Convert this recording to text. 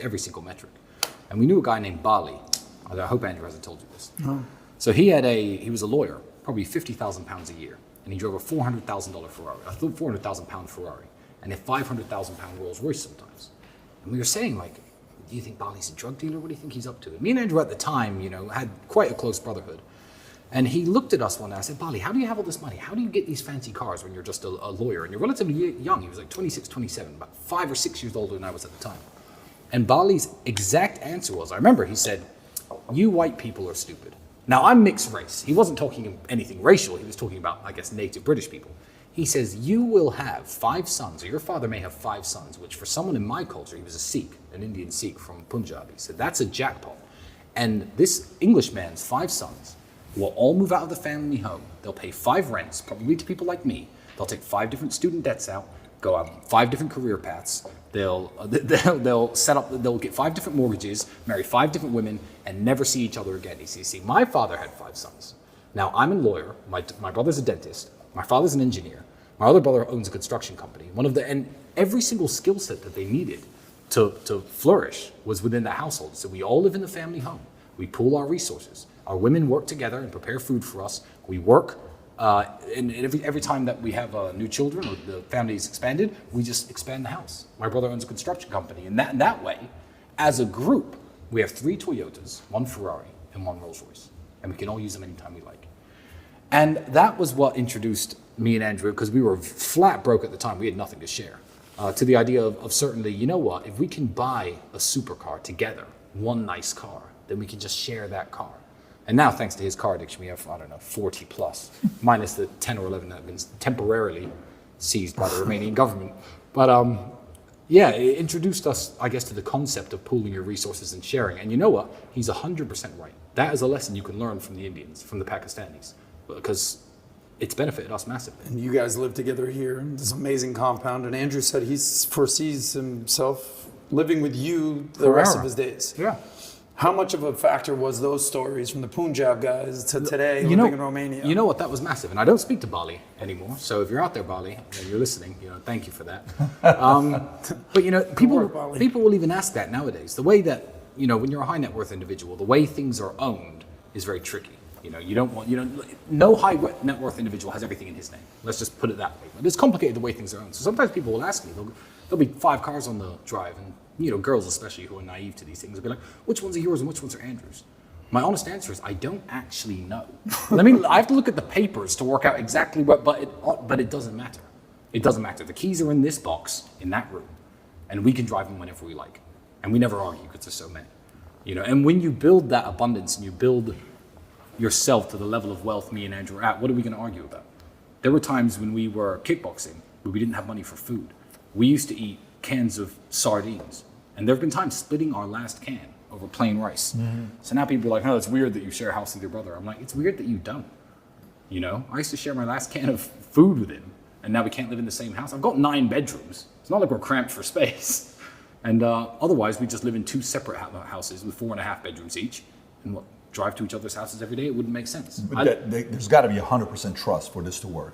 every single metric. And we knew a guy named Bali. I hope Andrew hasn't told you this. No. So he was a lawyer, probably 50,000 pounds a year. And he drove a $400,000 Ferrari, a 400,000 pound Ferrari, and a 500,000 pound Rolls Royce sometimes. And we were saying, like, do you think Bali's a drug dealer? What do you think he's up to? And me and Andrew at the time, had quite a close brotherhood. And he looked at us one day. I said, Bali, how do you have all this money? How do you get these fancy cars when you're just a lawyer? And you're relatively young. He was like 26, 27, about 5 or 6 years older than I was at the time. And Bali's exact answer was, I remember he said, you white people are stupid. Now, I'm mixed race. He wasn't talking anything racial. He was talking about, I guess, native British people. He says, you will have 5 sons, or your father may have 5 sons, which for someone in my culture, he was a Sikh, an Indian Sikh from Punjab. He said, that's a jackpot. And this Englishman's 5 sons will all move out of the family home. They'll pay 5 rents, probably to people like me. They'll take 5 different student debts out, go out 5 different career paths. They'll get 5 different mortgages, marry 5 different women, and never see each other again. You see, my father had 5 sons. Now, I'm a lawyer. My brother's a dentist. My father's an engineer. My other brother owns a construction company. And every single skill set that they needed to flourish was within the household. So we all live in the family home. We pool our resources. Our women work together and prepare food for us. We work. And every time that we have new children or the family is expanded, we just expand the house. My brother owns a construction company. And that way, as a group, we have 3 Toyotas, 1 Ferrari, and 1 Rolls Royce. And we can all use them anytime we like. And that was what introduced me and Andrew, because we were flat broke at the time. We had nothing to share. To the idea of certainly, you know what, if we can buy a supercar together, one nice car, then we can just share that car. And now, thanks to his car addiction, we have, 40 plus, minus the 10 or 11 that have been temporarily seized by the Romanian government. But it introduced us, I guess, to the concept of pooling your resources and sharing. And you know what? He's 100% right. That is a lesson you can learn from the Indians, from the Pakistanis, because it's benefited us massively. And you guys live together here in this amazing compound. And Andrew said he foresees himself living with you the rest of his days. Yeah. How much of a factor was those stories from the Punjab guys to today living in Romania? You know what? That was massive. And I don't speak to Bali anymore. So if you're out there, Bali, and you're listening, thank you for that. But people will even ask that nowadays. The way that, when you're a high net worth individual, the way things are owned is very tricky. You don't want, no high net worth individual has everything in his name. Let's just put it that way. But it's complicated the way things are owned. So sometimes people will ask me, there'll be 5 cars on the drive, and girls especially who are naive to these things will be like, which ones are yours and which ones are Andrew's? My honest answer is I don't actually know. I have to look at the papers to work out exactly what, but it doesn't matter. It doesn't matter. The keys are in this box in that room, and we can drive them whenever we like. And we never argue because there's so many. And when you build that abundance and you build yourself to the level of wealth me and Andrew are at, what are we going to argue about? There were times when we were kickboxing where we didn't have money for food. We used to eat cans of sardines. And there have been times splitting our last can over plain rice. Mm-hmm. So now people are like, it's weird that you share a house with your brother. I'm like, it's weird that you don't. I used to share my last can of food with him, and now we can't live in the same house. I've got 9 bedrooms. It's not like we're cramped for space. And otherwise, we just live in 2 separate houses with 4.5 bedrooms each. And drive to each other's houses every day? It wouldn't make sense. There's got to be 100% trust for this to work.